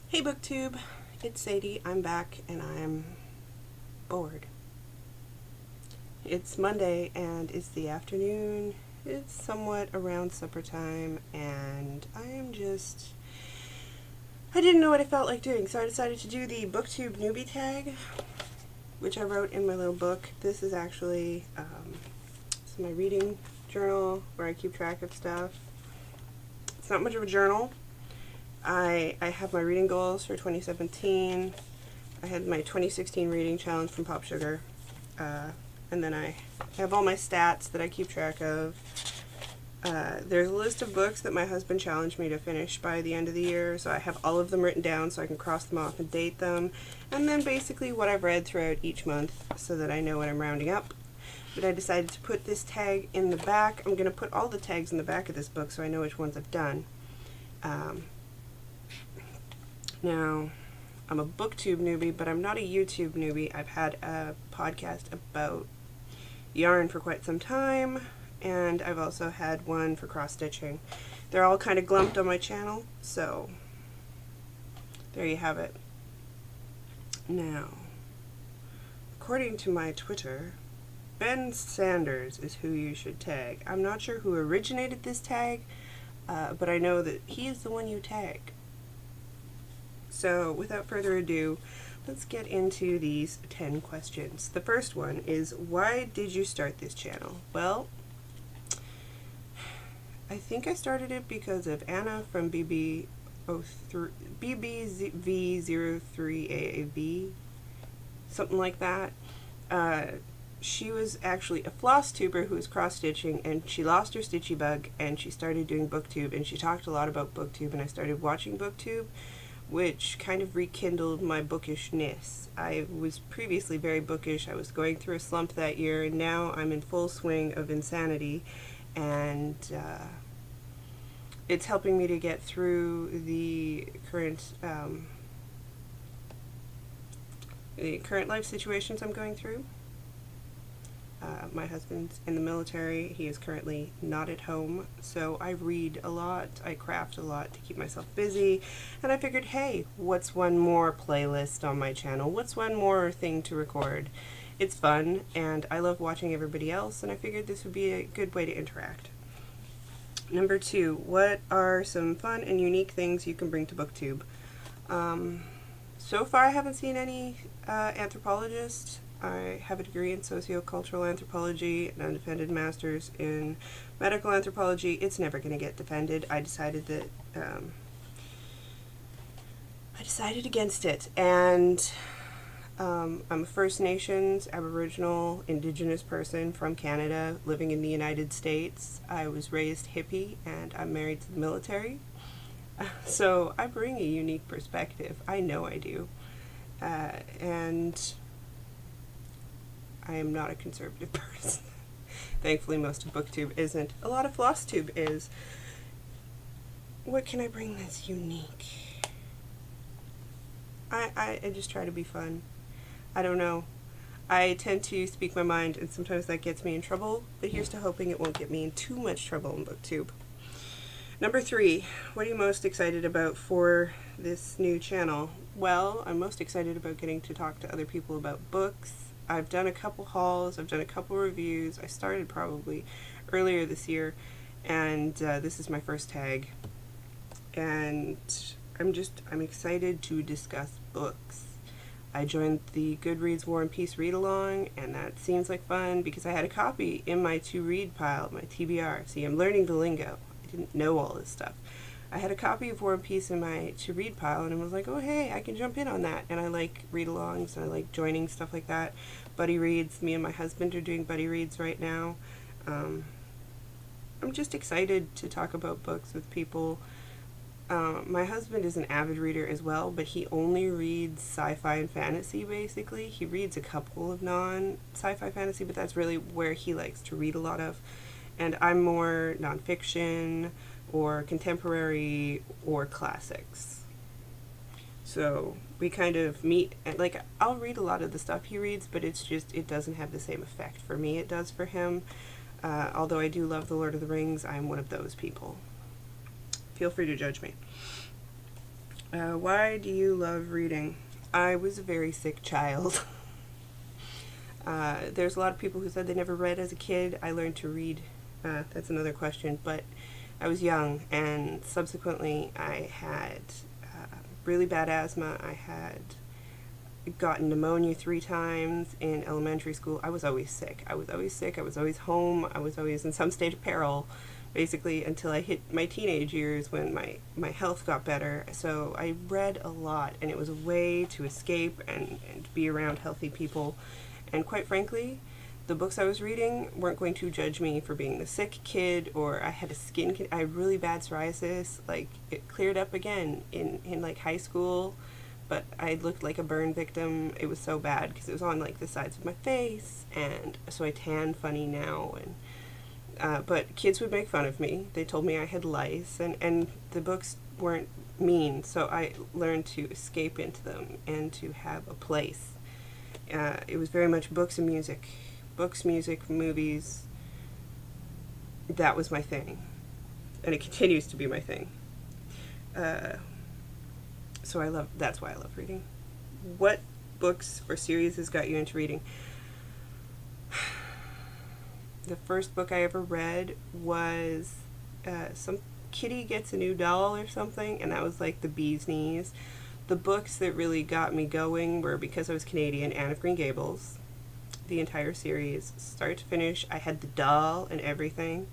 Hey Booktube, it's Sadie. I'm back and I'm bored. It's Monday and it's the afternoon. It's somewhat around supper time and I didn't know what I felt like doing, so I decided to do the Booktube Newbie Tag, which I wrote in my little book. This is actually it's my reading journal where I keep track of stuff. It's not much of a journal. I have my reading goals for 2017. I had my 2016 reading challenge from Pop Sugar. And then I have all my stats that I keep track of. There's a list of books that my husband challenged me to finish by the end of the year, so I have all of them written down so I can cross them off and date them. And then basically what I've read throughout each month so that I know what I'm rounding up. But I decided to put this tag in the back. I'm going to put all the tags in the back of this book so I know which ones I've done. Now, I'm a Booktube newbie, but I'm not a YouTube newbie. I've had a podcast about yarn for quite some time, and I've also had one for cross-stitching. They're all kind of glumped on my channel, so there you have it. Now, according to my Twitter, Ben Sanders is who you should tag. I'm not sure who originated this tag, but I know that he is the one you tag. So, without further ado, let's get into these 10 questions. The first one is, why did you start this channel? Well, I think I started it because of Anna from BBV03AAV, something like that. She was actually a floss tuber who was cross-stitching, and she lost her stitchy bug, and she started doing Booktube, and she talked a lot about Booktube, and I started watching Booktube, which kind of rekindled my bookishness. I was previously very bookish. I was going through a slump that year, and now I'm in full swing of insanity, and it's helping me to get through the current life situations I'm going through. My husband's in the military. He is currently not at home, so I read a lot, I craft a lot to keep myself busy, and I figured, hey, what's one more playlist on my channel? What's one more thing to record? It's fun, and I love watching everybody else, and I figured this would be a good way to interact. Number 2, what are some fun and unique things you can bring to Booktube? So far I haven't seen any anthropologists. I have a degree in sociocultural anthropology, an undefended master's in medical anthropology. It's never going to get defended. I decided against it, and I'm a First Nations, Aboriginal, Indigenous person from Canada living in the United States. I was raised hippie, and I'm married to the military. So I bring a unique perspective. I know I do. And I am not a conservative person. Thankfully, most of Booktube isn't. A lot of FlossTube is. What can I bring that's unique? I just try to be fun. I don't know. I tend to speak my mind, and sometimes that gets me in trouble, but here's to hoping it won't get me in too much trouble in Booktube. Number 3, what are you most excited about for this new channel? Well, I'm most excited about getting to talk to other people about books. I've done a couple hauls, I've done a couple reviews. I started probably earlier this year, and this is my first tag. And I'm excited to discuss books. I joined the Goodreads War and Peace read-along, and that seems like fun because I had a copy in my to-read pile, my TBR. See, I'm learning the lingo. I didn't know all this stuff. I had a copy of War and Peace in my to-read pile, and I was like, oh, hey, I can jump in on that. And I like read-alongs, and I like joining stuff like that. Buddy reads. Me and my husband are doing buddy reads right now. I'm just excited to talk about books with people. My husband is an avid reader as well, but he only reads sci-fi and fantasy, basically. He reads a couple of non-sci-fi fantasy, but that's really where he likes to read a lot of. And I'm more nonfiction, or contemporary, or classics. So we kind of meet, like, I'll read a lot of the stuff he reads, but it doesn't have the same effect for me it does for him. Although I do love The Lord of the Rings, I'm one of those people. Feel free to judge me. Why do you love reading? I was a very sick child. There's a lot of people who said they never read as a kid. I learned to read. That's another question. But I was young, and subsequently I had really bad asthma. I had gotten pneumonia 3 times in elementary school. I was always sick. I was always home. I was always in some state of peril, basically, until I hit my teenage years when my health got better. So I read a lot, and it was a way to escape and be around healthy people. And quite frankly, the books I was reading weren't going to judge me for being the sick kid, or I had I had really bad psoriasis. Like, it cleared up again in like high school, but I looked like a burn victim. It was so bad because it was on like the sides of my face, and so I tan funny now. And but kids would make fun of me. They told me I had lice, and the books weren't mean, so I learned to escape into them and to have a place. It was very much books and music. Books, music, movies. That was my thing. And it continues to be my thing. So that's why I love reading. What books or series has got you into reading? The first book I ever read was some kitty gets a new doll or something, and that was like the bee's knees. The books that really got me going were, because I was Canadian, Anne of Green Gables. The entire series, start to finish. I had the doll and everything.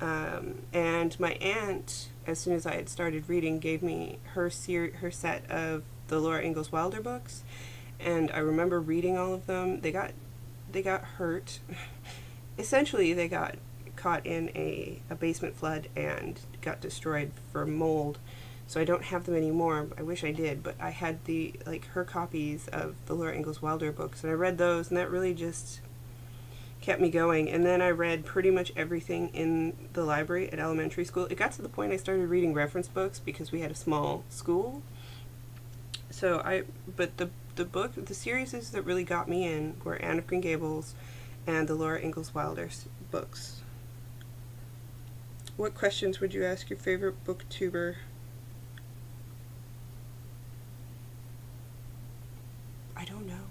And my aunt, as soon as I had started reading, gave me her set of the Laura Ingalls Wilder books. And I remember reading all of them. They got hurt. Essentially, they got caught in a basement flood and got destroyed for mold. So I don't have them anymore. I wish I did, but I had her copies of the Laura Ingalls Wilder books, and I read those, and that really just kept me going. And then I read pretty much everything in the library at elementary school. It got to the point I started reading reference books because we had a small school. But the series that really got me in were Anne of Green Gables and the Laura Ingalls Wilder books. What questions would you ask your favorite booktuber? I don't know.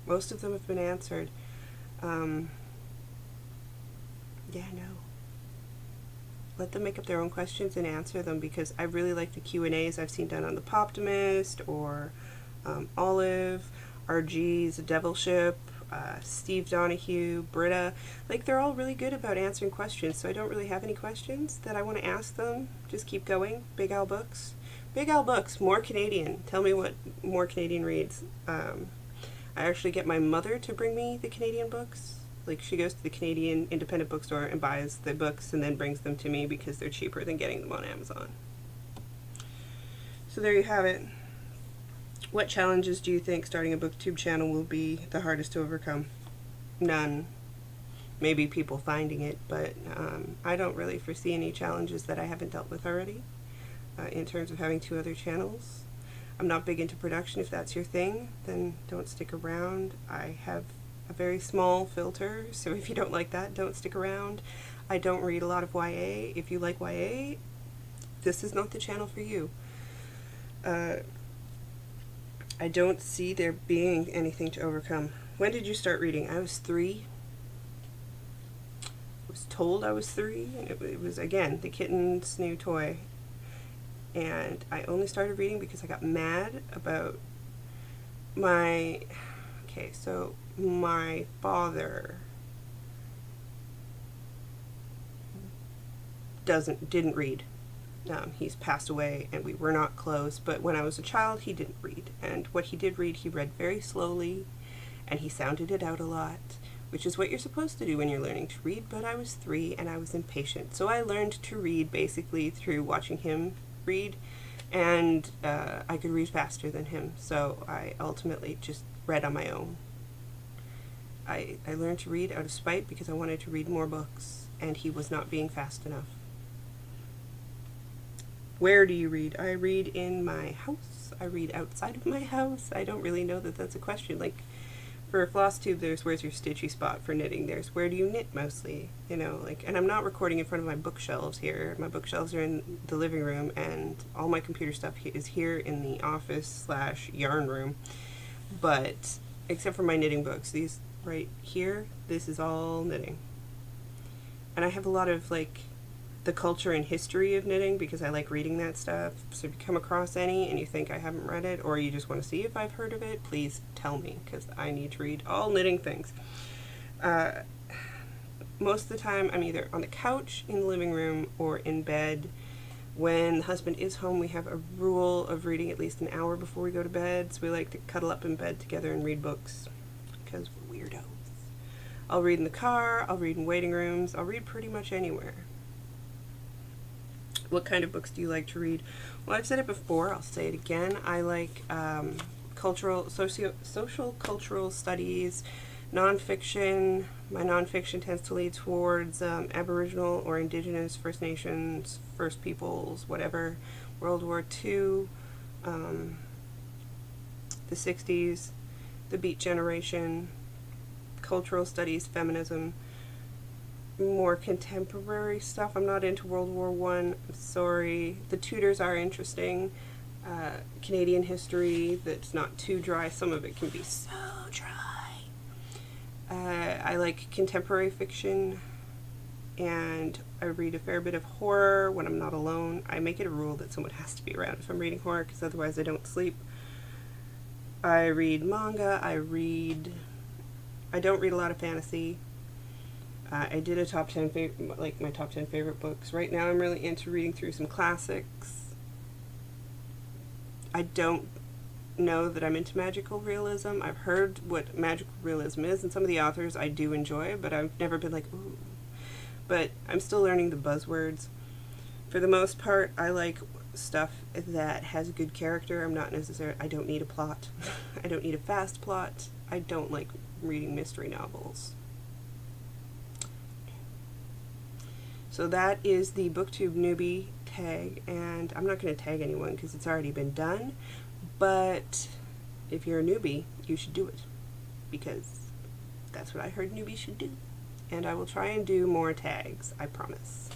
Most of them have been answered. Yeah, no. Let them make up their own questions and answer them, because I really like the Q&As I've seen done on the Poptimist, or Olive, RG's Devil Ship, Steve Donahue, Britta. Like, they're all really good about answering questions, so I don't really have any questions that I want to ask them. Just keep going. Big Al Books. Big Al Books, more Canadian. Tell me what more Canadian reads. I actually get my mother to bring me the Canadian books. Like, she goes to the Canadian independent bookstore and buys the books and then brings them to me because they're cheaper than getting them on Amazon. So there you have it. What challenges do you think starting a booktube channel will be the hardest to overcome? None. Maybe people finding it, but I don't really foresee any challenges that I haven't dealt with already in terms of having 2 other channels. I'm not big into production. If that's your thing, then don't stick around. I have a very small filter, so if you don't like that, don't stick around. I don't read a lot of YA. If you like YA, this is not the channel for you. I don't see there being anything to overcome. When did you start reading? I was 3. I was told I was 3, and it was, again, the kitten's new toy. And I only started reading because I got mad about my father didn't read. He's passed away, and we were not close, but when I was a child, he didn't read. And what he did read, he read very slowly, and he sounded it out a lot, which is what you're supposed to do when you're learning to read. But I was 3, and I was impatient. So I learned to read basically through watching him read, and I could read faster than him, so I ultimately just read on my own. I learned to read out of spite because I wanted to read more books, and he was not being fast enough. Where do you read? I read in my house. I read outside of my house. I don't really know that that's a question. Like, For a floss tube, there's where's your stitchy spot. For knitting, there's where do you knit mostly, you know, like, and I'm not recording in front of my bookshelves here. My bookshelves are in the living room, and all my computer stuff is here in the office / yarn room. But except for my knitting books, these right here, this is all knitting. And I have a lot of like the culture and history of knitting because I like reading that stuff. So if you come across any and you think I haven't read it, or you just want to see if I've heard of it, please tell me, because I need to read all knitting things. Most of the time I'm either on the couch, in the living room, or in bed. When the husband is home, we have a rule of reading at least an hour before we go to bed, so we like to cuddle up in bed together and read books, because we're weirdos. I'll read in the car, I'll read in waiting rooms, I'll read pretty much anywhere. What kind of books do you like to read? Well, I've said it before, I'll say it again. I like social cultural studies, nonfiction. My nonfiction tends to lead towards Aboriginal or Indigenous, First Nations, First Peoples, whatever, World War II, the 60s, the Beat Generation, cultural studies, feminism, more contemporary stuff. I'm not into World War I. I'm sorry. The Tudors are interesting. Canadian history that's not too dry. Some of it can be so dry. I like contemporary fiction, and I read a fair bit of horror when I'm not alone. I make it a rule that someone has to be around if I'm reading horror, because otherwise I don't sleep. I read manga. I don't read a lot of fantasy. I did a top 10 my top 10 favorite books. Right now I'm really into reading through some classics. I don't know that I'm into magical realism. I've heard what magical realism is, and some of the authors I do enjoy, but I've never been like, ooh. But I'm still learning the buzzwords. For the most part, I like stuff that has a good character. I don't need a plot. I don't need a fast plot. I don't like reading mystery novels. So that is the Booktube Newbie Tag, and I'm not going to tag anyone because it's already been done, but if you're a newbie, you should do it, because that's what I heard newbies should do. And I will try and do more tags, I promise.